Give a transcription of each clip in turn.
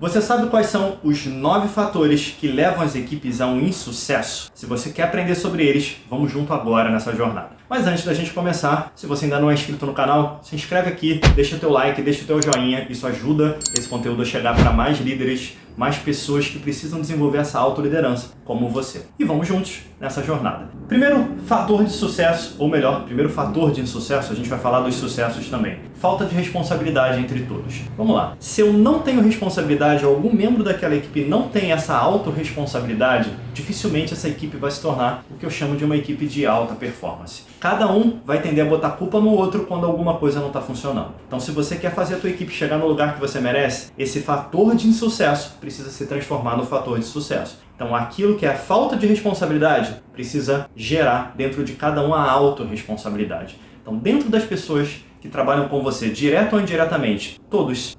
Você sabe quais são os 9 fatores que levam as equipes a um insucesso? Se você quer aprender sobre eles, vamos junto agora nessa jornada. Mas antes da gente começar, se você ainda não é inscrito no canal, se inscreve aqui, deixa o teu like, deixa o teu joinha. Isso ajuda esse conteúdo a chegar para mais líderes, mais pessoas que precisam desenvolver essa autoliderança, como você. E vamos juntos nessa jornada. Primeiro fator de sucesso, ou melhor, primeiro fator de insucesso, a gente vai falar dos sucessos também. Falta de responsabilidade entre todos. Vamos lá. Se eu não tenho responsabilidade, ou algum membro daquela equipe não tem essa autorresponsabilidade, dificilmente essa equipe vai se tornar o que eu chamo de uma equipe de alta performance. Cada um vai tender a botar culpa no outro quando alguma coisa não está funcionando. Então, se você quer fazer a tua equipe chegar no lugar que você merece, esse fator de insucesso precisa se transformar no fator de sucesso. Então, aquilo que é a falta de responsabilidade precisa gerar dentro de cada um a autorresponsabilidade. Então, dentro das pessoas que trabalham com você, direto ou indiretamente, todas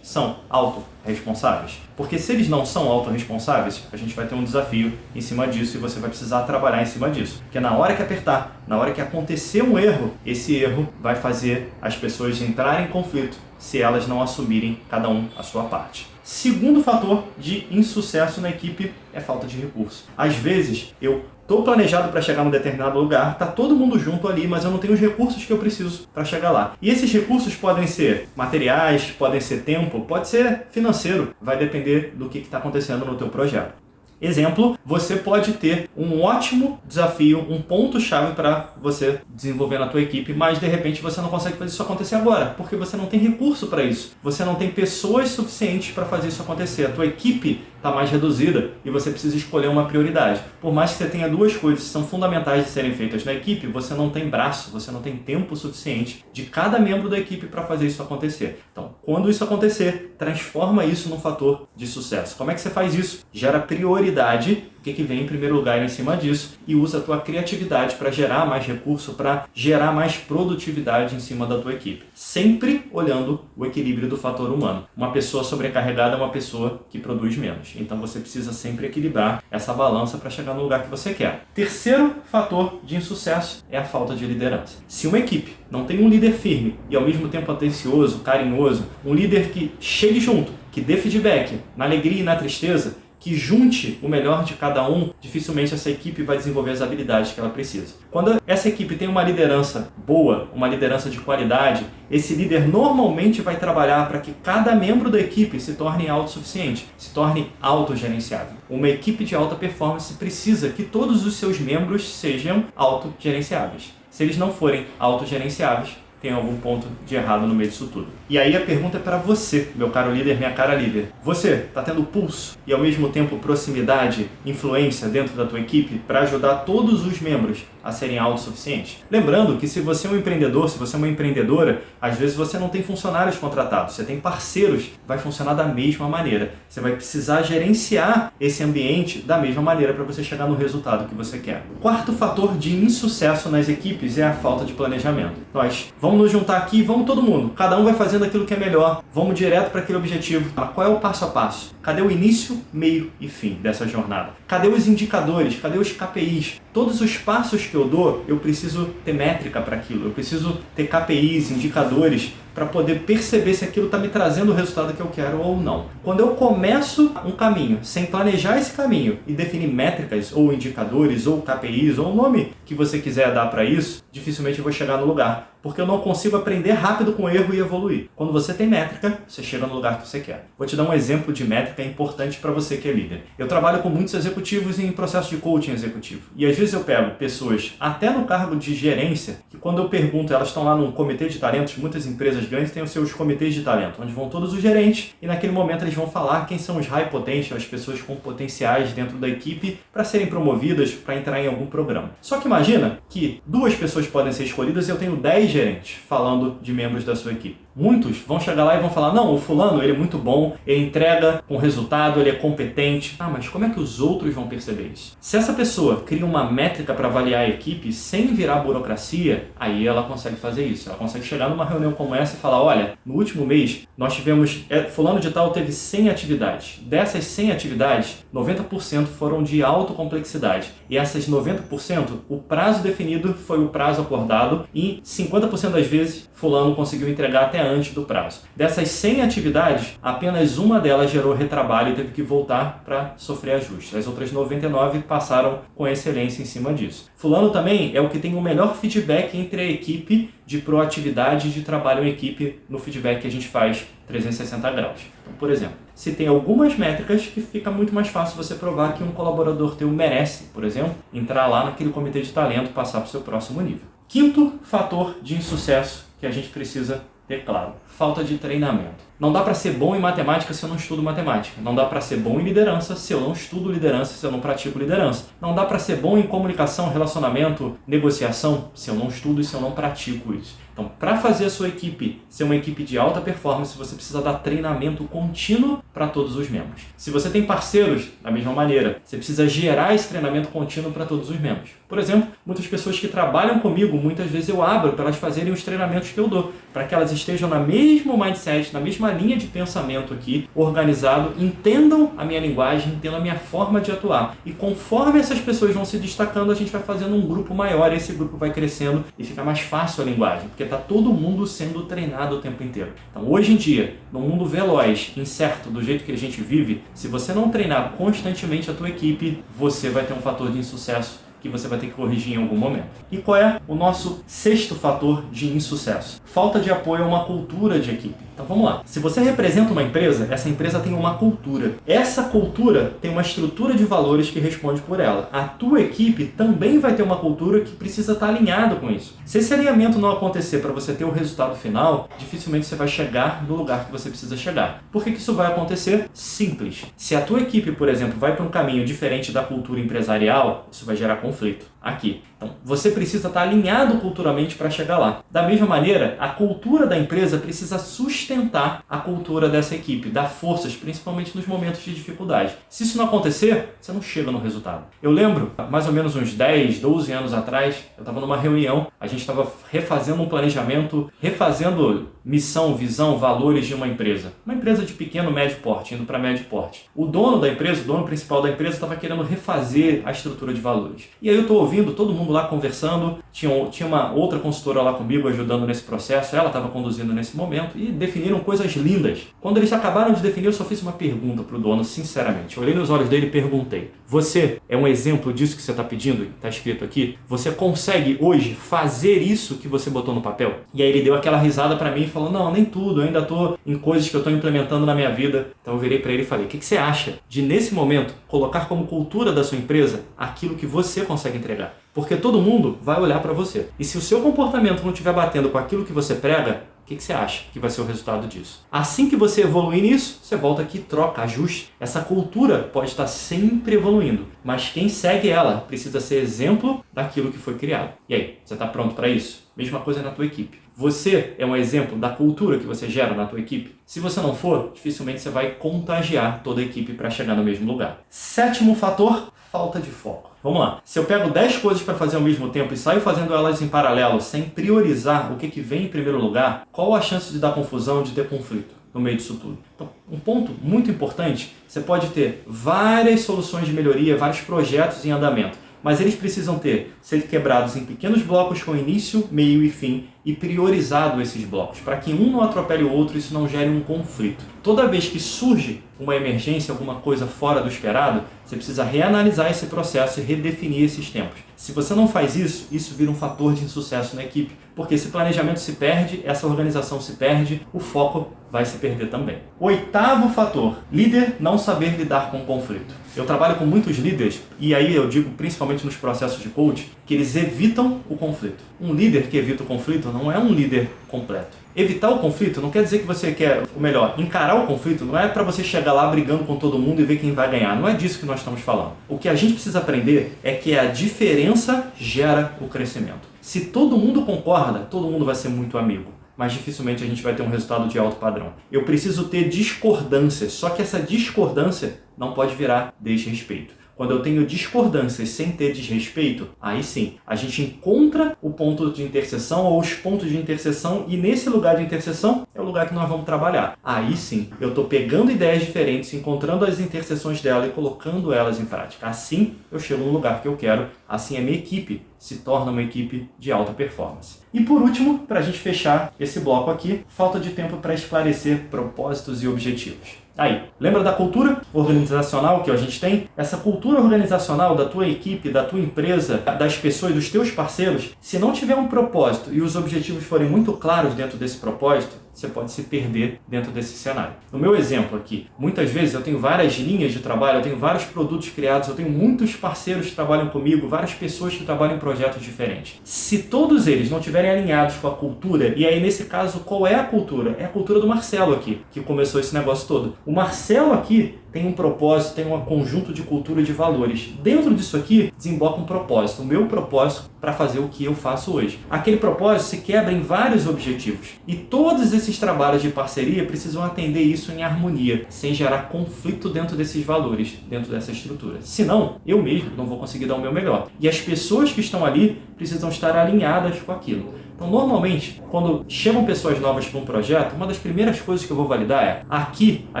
são autorresponsáveis. Porque se eles não são autorresponsáveis, a gente vai ter um desafio em cima disso e você vai precisar trabalhar em cima disso. Porque na hora que apertar, na hora que acontecer um erro, esse erro vai fazer as pessoas entrarem em conflito se elas não assumirem cada um a sua parte. Segundo fator de insucesso na equipe é falta de recurso. Às vezes, eu estou planejado para chegar num determinado lugar, está todo mundo junto ali, mas eu não tenho os recursos que eu preciso para chegar lá. E esses recursos podem ser materiais, podem ser tempo, pode ser financeiro, vai depender do que está acontecendo no teu projeto. Exemplo, você pode ter um ótimo desafio, um ponto-chave para você desenvolver na tua equipe, mas de repente você não consegue fazer isso acontecer agora, porque você não tem recurso para isso. Você não tem pessoas suficientes para fazer isso acontecer. A tua equipe está mais reduzida e você precisa escolher uma prioridade. Por mais que você tenha duas coisas que são fundamentais de serem feitas na equipe, você não tem braço, você não tem tempo suficiente de cada membro da equipe para fazer isso acontecer. Então, quando isso acontecer, transforma isso num fator de sucesso. Como é que você faz isso? Gera prioridade. O que vem em primeiro lugar em cima disso e usa a tua criatividade para gerar mais recurso, para gerar mais produtividade em cima da tua equipe. Sempre olhando o equilíbrio do fator humano. Uma pessoa sobrecarregada é uma pessoa que produz menos. Então você precisa sempre equilibrar essa balança para chegar no lugar que você quer. Terceiro fator de insucesso é a falta de liderança. Se uma equipe não tem um líder firme e ao mesmo tempo atencioso, carinhoso, um líder que chegue junto, que dê feedback na alegria e na tristeza, que junte o melhor de cada um, dificilmente essa equipe vai desenvolver as habilidades que ela precisa. Quando essa equipe tem uma liderança boa, uma liderança de qualidade, esse líder normalmente vai trabalhar para que cada membro da equipe se torne autossuficiente, se torne autogerenciável. Uma equipe de alta performance precisa que todos os seus membros sejam autogerenciáveis. Se eles não forem autogerenciáveis, tem algum ponto de errado no meio disso tudo. E aí a pergunta é para você, meu caro líder, minha cara líder. Você está tendo pulso e ao mesmo tempo proximidade, influência dentro da tua equipe para ajudar todos os membros a serem autossuficientes? Lembrando que se você é um empreendedor, se você é uma empreendedora, às vezes você não tem funcionários contratados, você tem parceiros, vai funcionar da mesma maneira. Você vai precisar gerenciar esse ambiente da mesma maneira para você chegar no resultado que você quer. O quarto fator de insucesso nas equipes é a falta de planejamento. Nós vamos nos juntar aqui, vamos todo mundo. Cada um vai fazendo aquilo que é melhor. Vamos direto para aquele objetivo. Qual é o passo a passo? Cadê o início, meio e fim dessa jornada? Cadê os indicadores? Cadê os KPIs? Todos os passos que eu dou, eu preciso ter métrica para aquilo. Eu preciso ter KPIs, indicadores, para poder perceber se aquilo está me trazendo o resultado que eu quero ou não. Quando eu começo um caminho sem planejar esse caminho e definir métricas ou indicadores ou KPIs ou o nome que você quiser dar para isso, dificilmente eu vou chegar no lugar, porque eu não consigo aprender rápido com o erro e evoluir. Quando você tem métrica, você chega no lugar que você quer. Vou te dar um exemplo de métrica importante para você que é líder. Eu trabalho com muitos executivos em processo de coaching executivo. E às vezes eu pego pessoas, até no cargo de gerência, que quando eu pergunto, elas estão lá num comitê de talentos, muitas empresas grandes têm os seus comitês de talento, onde vão todos os gerentes e naquele momento eles vão falar quem são os high potential, as pessoas com potenciais dentro da equipe para serem promovidas, para entrar em algum programa. Só que imagina que 2 pessoas podem ser escolhidas e eu tenho 10 gerentes falando de membros da sua equipe. Muitos vão chegar lá e vão falar, não, o fulano ele é muito bom, ele entrega com resultado, ele é competente. Ah, mas como é que os outros vão perceber isso? Se essa pessoa cria uma métrica para avaliar a equipe sem virar burocracia, aí ela consegue fazer isso. Ela consegue chegar numa reunião como essa e falar, olha, no último mês nós tivemos, fulano de tal teve 100 atividades. Dessas 100 atividades, 90% foram de alta complexidade. E essas 90%, o prazo definido foi o prazo acordado e 50% das vezes fulano conseguiu entregar até antes do prazo. Dessas 100 atividades, apenas uma delas gerou retrabalho e teve que voltar para sofrer ajuste. As outras 99 passaram com excelência em cima disso. Fulano também é o que tem o melhor feedback entre a equipe de proatividade e de trabalho em equipe no feedback que a gente faz 360 graus. Então, por exemplo, se tem algumas métricas que fica muito mais fácil você provar que um colaborador teu merece, por exemplo, entrar lá naquele comitê de talento e passar para o seu próximo nível. Quinto fator de insucesso que a gente precisa ter claro: falta de treinamento. Não dá para ser bom em matemática se eu não estudo matemática. Não dá para ser bom em liderança se eu não estudo liderança, se eu não pratico liderança. Não dá para ser bom em comunicação, relacionamento, negociação se eu não estudo e se eu não pratico isso. Então, para fazer a sua equipe ser uma equipe de alta performance, você precisa dar treinamento contínuo para todos os membros. Se você tem parceiros, da mesma maneira, você precisa gerar esse treinamento contínuo para todos os membros. Por exemplo, muitas pessoas que trabalham comigo, muitas vezes eu abro para elas fazerem os treinamentos que eu dou, para que elas estejam na mesma mindset, na mesma linha de pensamento aqui, organizado, entendam a minha linguagem, entendam a minha forma de atuar. E conforme essas pessoas vão se destacando, a gente vai fazendo um grupo maior, esse grupo vai crescendo e fica mais fácil a linguagem, porque está todo mundo sendo treinado o tempo inteiro. Então, hoje em dia, no mundo veloz, incerto, do jeito que a gente vive, se você não treinar constantemente a tua equipe, você vai ter um fator de insucesso que você vai ter que corrigir em algum momento. E qual é o nosso sexto fator de insucesso? Falta de apoio a uma cultura de equipe. Então vamos lá. Se você representa uma empresa, essa empresa tem uma cultura. Essa cultura tem uma estrutura de valores que responde por ela. A tua equipe também vai ter uma cultura que precisa estar alinhada com isso. Se esse alinhamento não acontecer para você ter o resultado final, dificilmente você vai chegar no lugar que você precisa chegar. Por que isso vai acontecer? Simples. Se a tua equipe, por exemplo, vai para um caminho diferente da cultura empresarial, isso vai gerar conflito aqui. Então, você precisa estar alinhado culturalmente para chegar lá. Da mesma maneira, a cultura da empresa precisa sustentar a cultura dessa equipe, dar forças, principalmente nos momentos de dificuldade. Se isso não acontecer, você não chega no resultado. Eu lembro, mais ou menos uns 10, 12 anos atrás, eu estava numa reunião, a gente estava refazendo um planejamento, refazendo missão, visão, valores de uma empresa. Uma empresa de pequeno, médio porte, indo para médio porte. O dono da empresa, o dono principal da empresa, estava querendo refazer a estrutura de valores. E aí eu estou ouvindo todo mundo lá conversando, tinha uma outra consultora lá comigo ajudando nesse processo, ela estava conduzindo nesse momento e definiram coisas lindas. Quando eles acabaram de definir, eu só fiz uma pergunta para o dono, sinceramente. Eu olhei nos olhos dele e perguntei: você é um exemplo disso que você está pedindo? Está escrito aqui? Você consegue hoje fazer isso que você botou no papel? E aí ele deu aquela risada para mim e falou: não, nem tudo, eu ainda estou em coisas que eu estou implementando na minha vida. Então eu virei para ele e falei: o que você acha de, nesse momento, colocar como cultura da sua empresa aquilo que você consegue entregar? Porque todo mundo vai olhar para você. E se o seu comportamento não estiver batendo com aquilo que você prega, o que você acha que vai ser o resultado disso? Assim que você evoluir nisso, você volta aqui, troca, ajuste. Essa cultura pode estar sempre evoluindo, mas quem segue ela precisa ser exemplo daquilo que foi criado. E aí, você está pronto para isso? Mesma coisa na tua equipe. Você é um exemplo da cultura que você gera na tua equipe? Se você não for, dificilmente você vai contagiar toda a equipe para chegar no mesmo lugar. Sétimo fator, falta de foco. Vamos lá. Se eu pego 10 coisas para fazer ao mesmo tempo e saio fazendo elas em paralelo, sem priorizar o que vem em primeiro lugar, qual a chance de dar confusão, de ter conflito no meio disso tudo? Então, um ponto muito importante, você pode ter várias soluções de melhoria, vários projetos em andamento, mas eles precisam ser quebrados em pequenos blocos com início, meio e fim e priorizado esses blocos, para que um não atropele o outro e isso não gere um conflito. Toda vez que surge uma emergência, alguma coisa fora do esperado, você precisa reanalisar esse processo e redefinir esses tempos. Se você não faz isso, isso vira um fator de insucesso na equipe, porque esse planejamento se perde, essa organização se perde, o foco vai se perder também. Oitavo fator, líder não saber lidar com o conflito. Eu trabalho com muitos líderes, e aí eu digo principalmente nos processos de coaching, que eles evitam o conflito. Um líder que evita o conflito não é um líder completo. Evitar o conflito não quer dizer que você quer, ou melhor, encarar o conflito não é para você chegar lá brigando com todo mundo e ver quem vai ganhar. Não é disso que nós estamos falando. O que a gente precisa aprender é que a diferença gera o crescimento. Se todo mundo concorda, todo mundo vai ser muito amigo, mas dificilmente a gente vai ter um resultado de alto padrão. Eu preciso ter discordância, só que essa discordância não pode virar desrespeito. Quando eu tenho discordâncias sem ter desrespeito, aí sim, a gente encontra o ponto de interseção ou os pontos de interseção, e nesse lugar de interseção é o lugar que nós vamos trabalhar. Aí sim, eu estou pegando ideias diferentes, encontrando as interseções dela e colocando elas em prática. Assim eu chego no lugar que eu quero, assim a minha equipe se torna uma equipe de alta performance. E por último, para a gente fechar esse bloco aqui, falta de tempo para esclarecer propósitos e objetivos. Aí, lembra da cultura organizacional que a gente tem? Essa cultura organizacional da tua equipe, da tua empresa, das pessoas, dos teus parceiros, se não tiver um propósito e os objetivos forem muito claros dentro desse propósito, você pode se perder dentro desse cenário. No meu exemplo aqui, muitas vezes eu tenho várias linhas de trabalho, eu tenho vários produtos criados, eu tenho muitos parceiros que trabalham comigo, várias pessoas que trabalham em projetos diferentes. Se todos eles não estiverem alinhados com a cultura, e aí nesse caso, qual é a cultura? É a cultura do Marcelo aqui, que começou esse negócio todo. O Marcelo aqui tem um propósito, tem um conjunto de cultura e de valores. Dentro disso aqui, desemboca um propósito, o meu propósito para fazer o que eu faço hoje. Aquele propósito se quebra em vários objetivos. E todos esses trabalhos de parceria precisam atender isso em harmonia, sem gerar conflito dentro desses valores, dentro dessa estrutura. Senão, eu mesmo não vou conseguir dar o meu melhor. E as pessoas que estão ali precisam estar alinhadas com aquilo. Então, normalmente, quando chegam pessoas novas para um projeto, uma das primeiras coisas que eu vou validar é: aqui a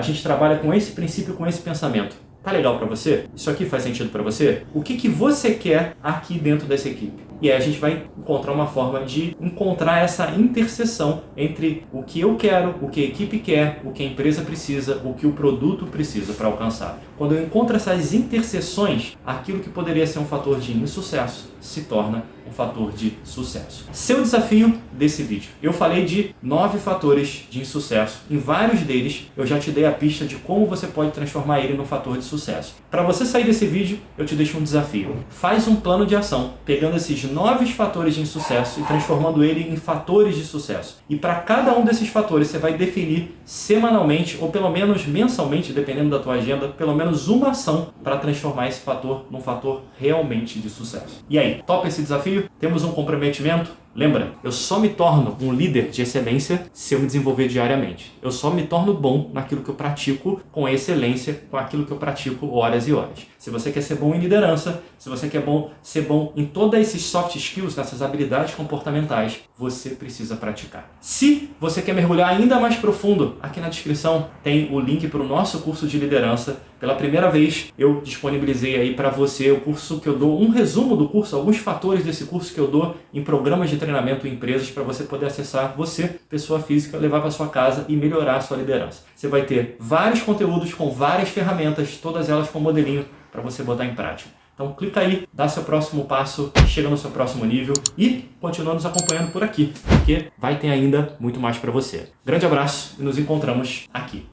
gente trabalha com esse princípio, com esse pensamento. Tá legal para você? Isso aqui faz sentido para você? O que você quer aqui dentro dessa equipe? E aí a gente vai encontrar uma forma de encontrar essa interseção entre o que eu quero, o que a equipe quer, o que a empresa precisa, o que o produto precisa para alcançar. Quando eu encontro essas interseções, aquilo que poderia ser um fator de insucesso se torna um fator de sucesso. Seu desafio desse vídeo. Eu falei de 9 fatores de insucesso. Em vários deles, eu já te dei a pista de como você pode transformar ele num fator de sucesso. Para você sair desse vídeo, eu te deixo um desafio. Faz um plano de ação, pegando esses 9 fatores de insucesso e transformando ele em fatores de sucesso. E para cada um desses fatores, você vai definir semanalmente, ou pelo menos mensalmente, dependendo da tua agenda, pelo menos uma ação para transformar esse fator num fator realmente de sucesso. E aí, topa esse desafio? Temos um comprometimento? Lembra, eu só me torno um líder de excelência se eu me desenvolver diariamente. Eu só me torno bom naquilo que eu pratico com excelência, com aquilo que eu pratico horas e horas. Se você quer ser bom em liderança, se você quer ser bom em todos esses soft skills, nessas habilidades comportamentais, você precisa praticar. Se você quer mergulhar ainda mais profundo, aqui na descrição tem o link para o nosso curso de liderança. Pela primeira vez, eu disponibilizei aí para você o curso que eu dou, um resumo do curso, alguns fatores desse curso que eu dou em programas de treinamento em empresas para você poder acessar, você, pessoa física, levar para sua casa e melhorar a sua liderança. Você vai ter vários conteúdos com várias ferramentas, todas elas com modelinho para você botar em prática. Então clica aí, dá seu próximo passo, chega no seu próximo nível e continua nos acompanhando por aqui, porque vai ter ainda muito mais para você. Grande abraço e nos encontramos aqui.